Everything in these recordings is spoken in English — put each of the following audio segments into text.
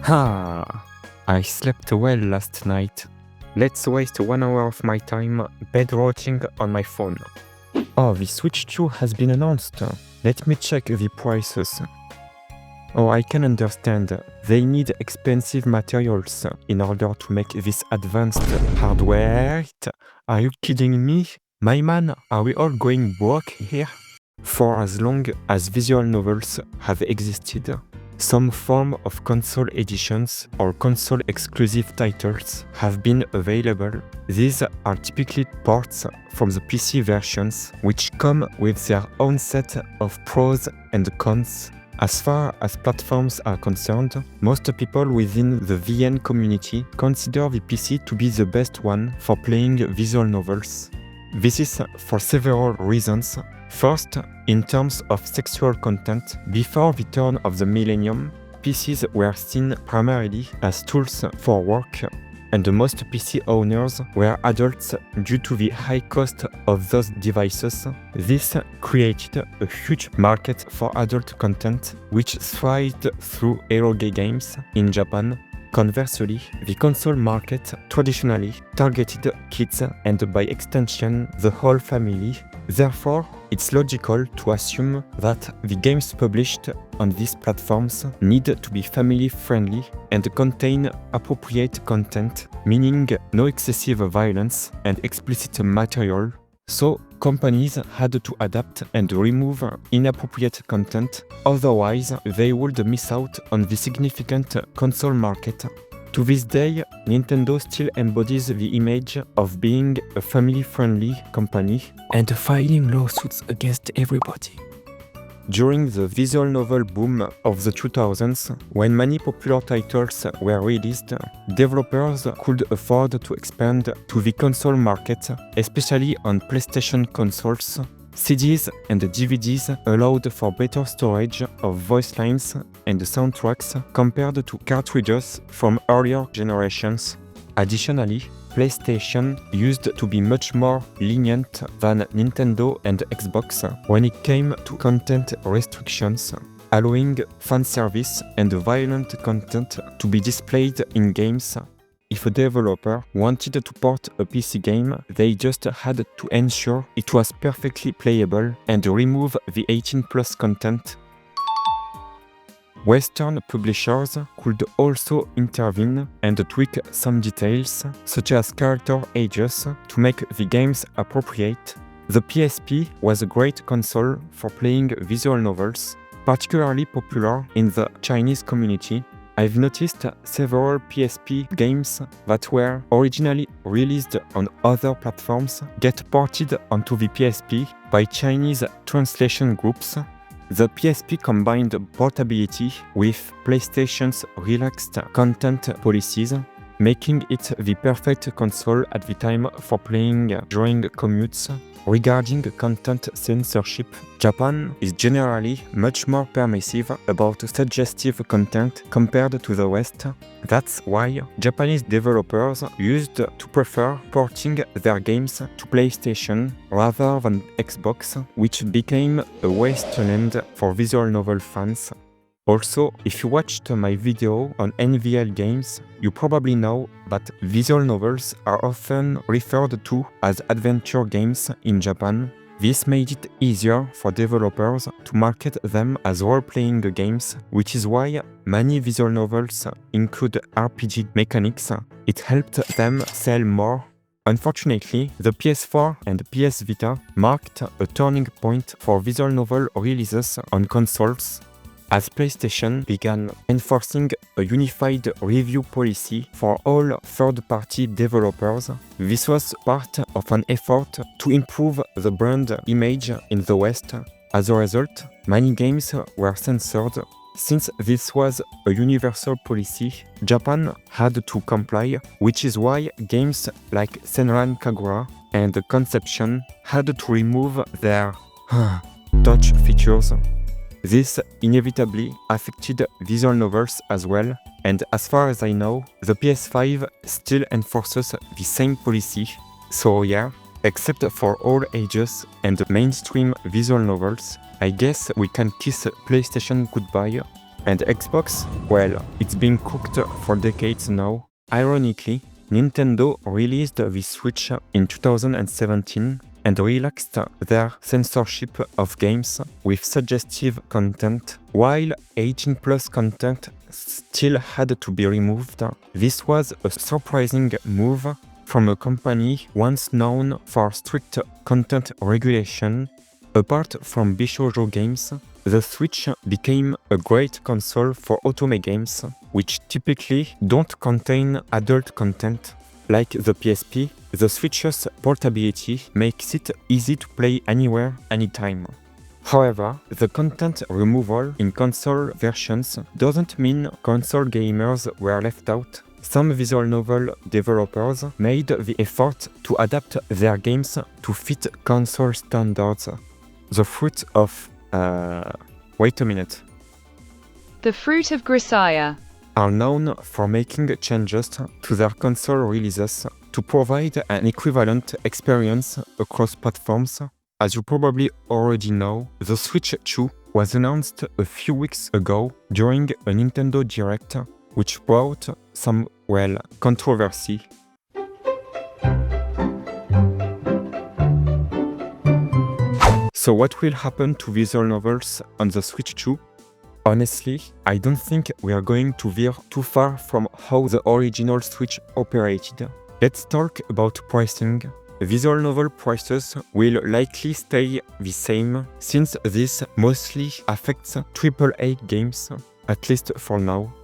Ah, I slept well last night. Let's waste 1 hour of my time bed rotting on my phone. Oh, the Switch 2 has been announced. Let me check the prices. Oh, I can understand. They need expensive materials in order to make this advanced hardware. Are you kidding me? My man, are we all going broke here? For as long as visual novels have existed, some form of console editions or console exclusive titles have been available. These are typically ports from the PC versions, which come with their own set of pros and cons. As far as platforms are concerned, most people within the VN community consider the PC to be the best one for playing visual novels. This is for several reasons. First, in terms of sexual content, before the turn of the millennium, PCs were seen primarily as tools for work, and most PC owners were adults due to the high cost of those devices. This created a huge market for adult content, which thrived through eroge games in Japan. Conversely, the console market traditionally targeted kids and by extension the whole family. Therefore, it's logical to assume that the games published on these platforms need to be family-friendly and contain appropriate content, meaning no excessive violence and explicit material. So, companies had to adapt and remove inappropriate content, otherwise they would miss out on the significant console market. To this day, Nintendo still embodies the image of being a family-friendly company and filing lawsuits against everybody. During the visual novel boom of the 2000s, when many popular titles were released, developers could afford to expand to the console market, especially on PlayStation consoles. CDs and DVDs allowed for better storage of voice lines and soundtracks compared to cartridges from earlier generations. Additionally, PlayStation used to be much more lenient than Nintendo and Xbox when it came to content restrictions, allowing fan service and violent content to be displayed in games. If a developer wanted to port a PC game, they just had to ensure it was perfectly playable and remove the 18+ content. Western publishers could also intervene and tweak some details, such as character ages, to make the games appropriate. The PSP was a great console for playing visual novels, particularly popular in the Chinese community. I've noticed several PSP games that were originally released on other platforms get ported onto the PSP by Chinese translation groups. The PSP combined portability with PlayStation's relaxed content policies, making it the perfect console at the time for playing during commutes. Regarding content censorship, Japan is generally much more permissive about suggestive content compared to the West. That's why Japanese developers used to prefer porting their games to PlayStation rather than Xbox, which became a wasteland for visual novel fans. Also, if you watched my video on NVL games, you probably know that visual novels are often referred to as adventure games in Japan. This made it easier for developers to market them as role-playing games, which is why many visual novels include RPG mechanics. It helped them sell more. Unfortunately, the PS4 and PS Vita marked a turning point for visual novel releases on consoles, as PlayStation began enforcing a unified review policy for all third-party developers. This was part of an effort to improve the brand image in the West. As a result, many games were censored. Since this was a universal policy, Japan had to comply, which is why games like Senran Kagura and Conception had to remove their touch features. This inevitably affected visual novels as well, and as far as I know, the PS5 still enforces the same policy. So yeah, except for all ages and mainstream visual novels, I guess we can kiss PlayStation goodbye. And Xbox? Well, it's been cooked for decades now. Ironically, Nintendo released the Switch in 2017 and relaxed their censorship of games with suggestive content, while 18+ content still had to be removed. This was a surprising move from a company once known for strict content regulation. Apart from Bishoujo games, the Switch became a great console for otome games, which typically don't contain adult content. Like the PSP, the Switch's portability makes it easy to play anywhere, anytime. However, the content removal in console versions doesn't mean console gamers were left out. Some visual novel developers made the effort to adapt their games to fit console standards. The fruit of wait a minute. The Fruit of Grisaya are known for making changes to their console releases to provide an equivalent experience across platforms. As you probably already know, the Switch 2 was announced a few weeks ago during a Nintendo Direct, which brought some, controversy. So what will happen to visual novels on the Switch 2? Honestly, I don't think we are going to veer too far from how the original Switch operated. Let's talk about pricing. Visual novel prices will likely stay the same, since this mostly affects AAA games, at least for now.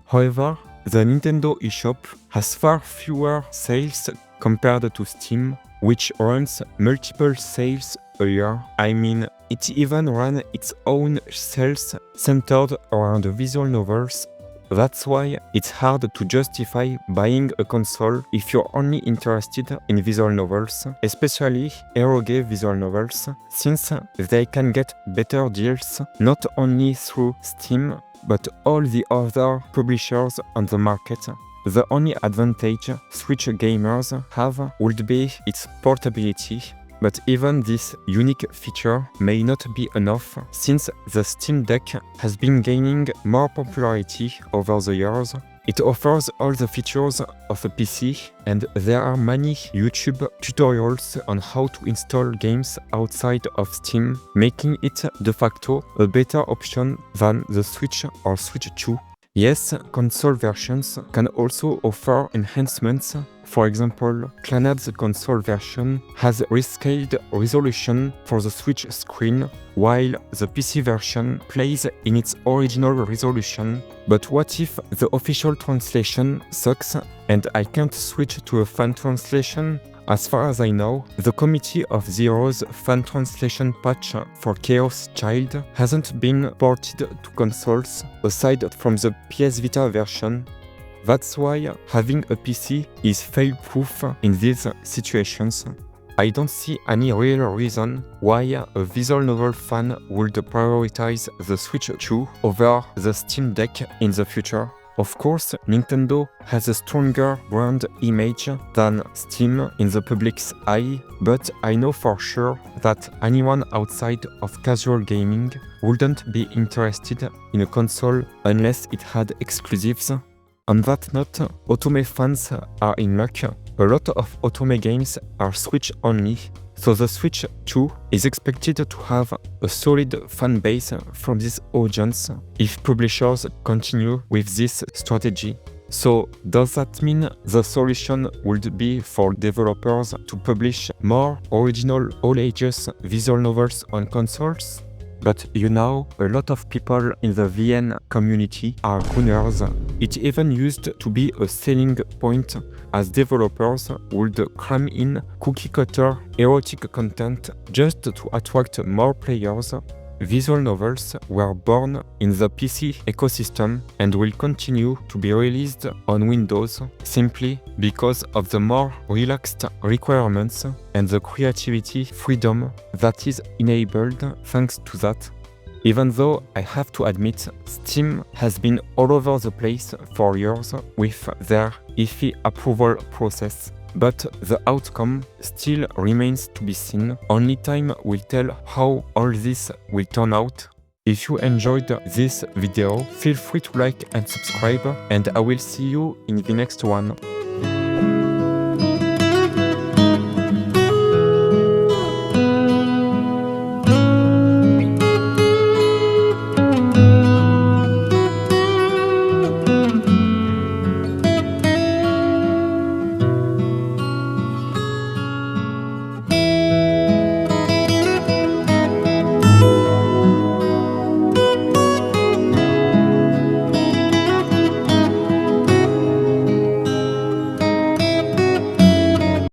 However, the Nintendo eShop has far fewer sales compared to Steam, which runs multiple sales a year. I mean, it even ran its own sales centered around visual novels. That's why it's hard to justify buying a console if you're only interested in visual novels, especially eroge visual novels, since they can get better deals not only through Steam, but all the other publishers on the market. The only advantage Switch gamers have would be its portability. But even this unique feature may not be enough, since the Steam Deck has been gaining more popularity over the years. It offers all the features of a PC, and there are many YouTube tutorials on how to install games outside of Steam, making it de facto a better option than the Switch or Switch 2. Yes, console versions can also offer enhancements. For example, Clannad's console version has rescaled resolution for the Switch screen, while the PC version plays in its original resolution. But what if the official translation sucks and I can't switch to a fan translation? As far as I know, the Committee of Zero's fan translation patch for Chaos Child hasn't been ported to consoles, aside from the PS Vita version. That's why having a PC is fail-proof in these situations. I don't see any real reason why a visual novel fan would prioritize the Switch 2 over the Steam Deck in the future. Of course, Nintendo has a stronger brand image than Steam in the public's eye, but I know for sure that anyone outside of casual gaming wouldn't be interested in a console unless it had exclusives. On that note, otome fans are in luck. A lot of otome games are Switch only, so the Switch 2 is expected to have a solid fan base from this audience if publishers continue with this strategy. So does that mean the solution would be for developers to publish more original all ages visual novels on consoles? But you know, a lot of people in the VN community are gooners. It even used to be a selling point, as developers would cram in cookie-cutter erotic content just to attract more players. Visual novels were born in the PC ecosystem and will continue to be released on Windows simply because of the more relaxed requirements and the creativity freedom that is enabled thanks to that. Even though I have to admit, Steam has been all over the place for years with their iffy approval process. But the outcome still remains to be seen. Only time will tell how all this will turn out. If you enjoyed this video, feel free to like and subscribe, and I will see you in the next one.